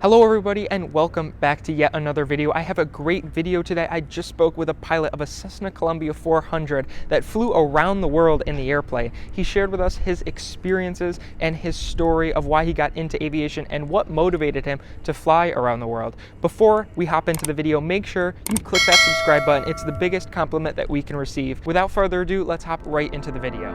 Hello everybody and welcome back to yet another video. I have a great video today. I just spoke with a pilot of a Cessna Columbia 400 that flew around the world in the airplane. He shared with us his experiences and his story of why he got into aviation and what motivated him to fly around the world. Before we hop into the video, make sure you click that subscribe button. It's the biggest compliment that we can receive. Without further ado, let's hop right into the video.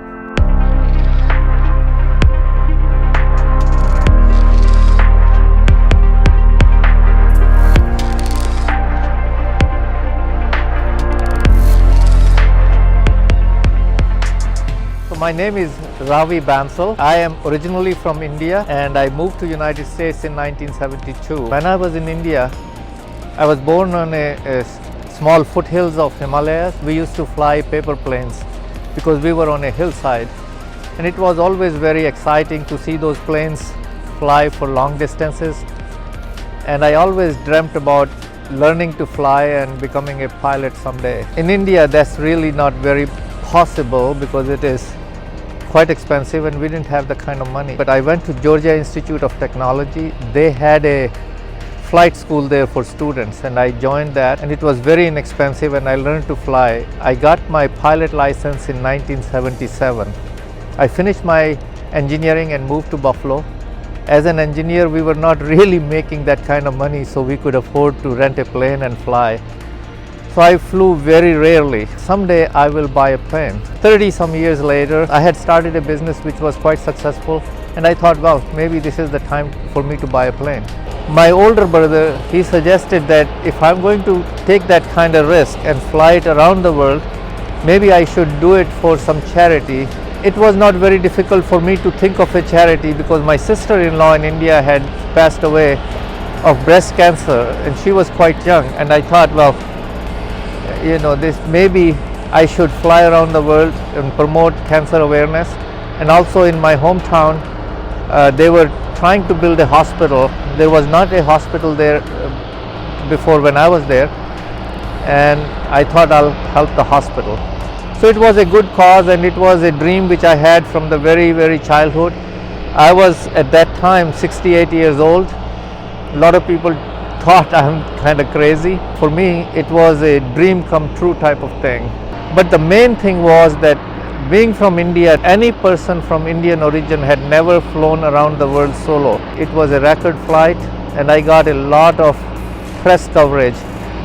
My name is Ravi Bansal. I am originally from India and I moved to United States in 1972. When I was in India, I was born on a small foothills of Himalayas. We used to fly paper planes because we were on a hillside, and it was always very exciting to see those planes fly for long distances, and I always dreamt about learning to fly and becoming a pilot someday. In India, that's really not very possible because it is quite expensive and we didn't have the kind of money. But I went to Georgia Institute of Technology. They had a flight school there for students and I joined that, and it was very inexpensive and I learned to fly. I got my pilot license in 1977. I finished my engineering and moved to Buffalo. As an engineer, we were not really making that kind of money, so we could afford to rent a plane and fly. So I flew very rarely. Someday I will buy a plane. 30 some years later, I had started a business which was quite successful, and I thought, well, maybe this is the time for me to buy a plane. My older brother, he suggested that if I'm going to take that kind of risk and fly it around the world, maybe I should do it for some charity. It was not very difficult for me to think of a charity because my sister-in-law in India had passed away of breast cancer and she was quite young, and I thought, well, this maybe I should fly around the world and promote cancer awareness. And also in my hometown, they were trying to build a hospital. There was not a hospital there before when I was there, and I thought I'll help the hospital. So it was a good cause and it was a dream which I had from the very childhood. I was at that time 68 years old. A lot of people thought I'm kind of crazy. For me, it was a dream come true type of thing. But the main thing was that being from India, any person from Indian origin had never flown around the world solo. It was a record flight and I got a lot of press coverage,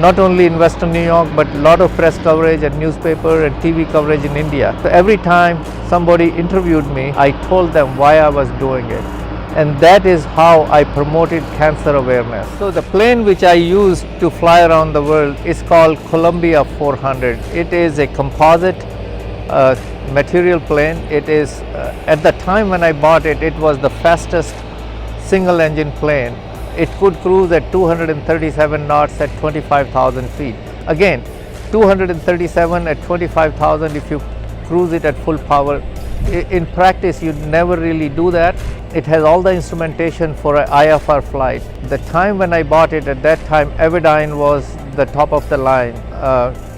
not only in Western New York, but a lot of press coverage and newspaper and TV coverage in India. So every time somebody interviewed me, I told them why I was doing it. And that is how I promoted cancer awareness. So the plane which I used to fly around the world is called Columbia 400. It is a composite material plane. It is, at the time when I bought it, it was the fastest single engine plane. It could cruise at 237 knots at 25,000 feet. Again, 237 at 25,000 if you cruise it at full power. In practice, you'd never really do that. It has all the instrumentation for an IFR flight. The time when I bought it, at that time, Avidyne was the top of the line.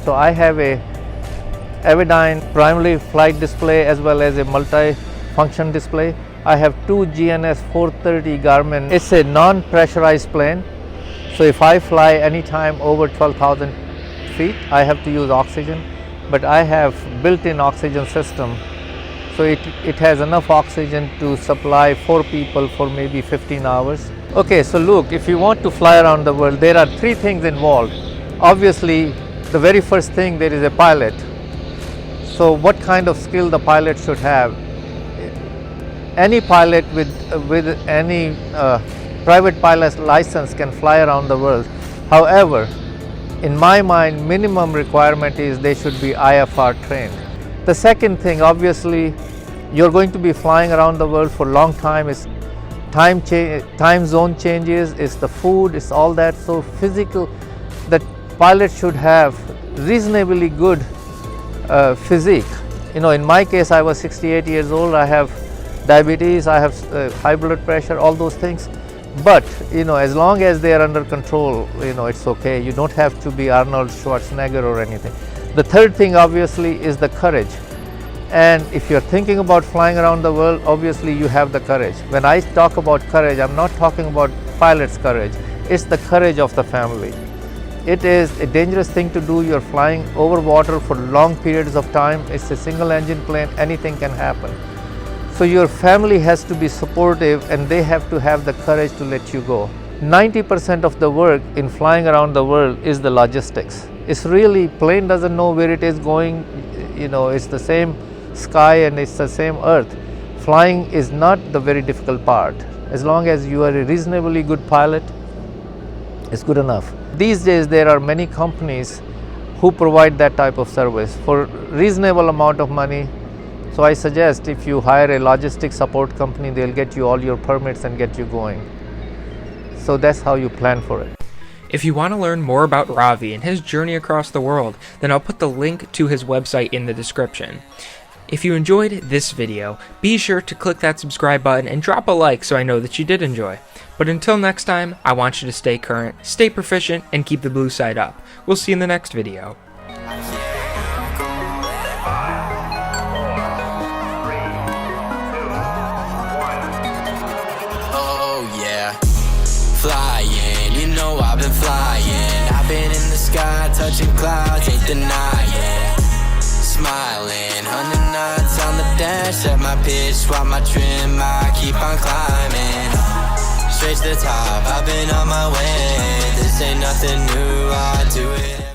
So I have a Avidyne primarily flight display as well as a multi-function display. I have two GNS 430 Garmin. It's a non-pressurized plane. So if I fly anytime over 12,000 feet, I have to use oxygen, but I have built-in oxygen system. So it has enough oxygen to supply 4 people for maybe 15 hours. Okay, so Luke, if you want to fly around the world, there are 3 things involved. Obviously, the very first thing, there is a pilot. So what kind of skill the pilot should have? Any pilot with any private pilot's license can fly around the world. However, in my mind, minimum requirement is they should be IFR trained. The second thing, obviously, you're going to be flying around the world for a long time. It's time zone changes, it's the food, it's all that. So physical, the pilot should have reasonably good physique. In my case, I was 68 years old. I have diabetes, I have high blood pressure, all those things. But as long as they are under control, it's okay. You don't have to be Arnold Schwarzenegger or anything. The third thing, obviously, is the courage. And if you're thinking about flying around the world, obviously you have the courage. When I talk about courage, I'm not talking about pilot's courage. It's the courage of the family. It is a dangerous thing to do. You're flying over water for long periods of time. It's a single engine plane, anything can happen. So your family has to be supportive and they have to have the courage to let you go. 90% of the work in flying around the world is the logistics. It's really, plane doesn't know where it is going, it's the same sky and it's the same earth. Flying is not the very difficult part. As long as you are a reasonably good pilot, it's good enough. These days there are many companies who provide that type of service for reasonable amount of money. So I suggest if you hire a logistics support company, they'll get you all your permits and get you going. So that's how you plan for it. If you want to learn more about Ravi and his journey across the world, then I'll put the link to his website in the description. If you enjoyed this video, be sure to click that subscribe button and drop a like so I know that you did enjoy. But until next time, I want you to stay current, stay proficient, and keep the blue side up. We'll see you in the next video. Flying, you know I've been flying. I've been in the sky, touching clouds, ain't denying. Smiling, 100 knots on the dash. Set my pitch, swap my trim, I keep on climbing. Straight to the top, I've been on my way. This ain't nothing new, I do it.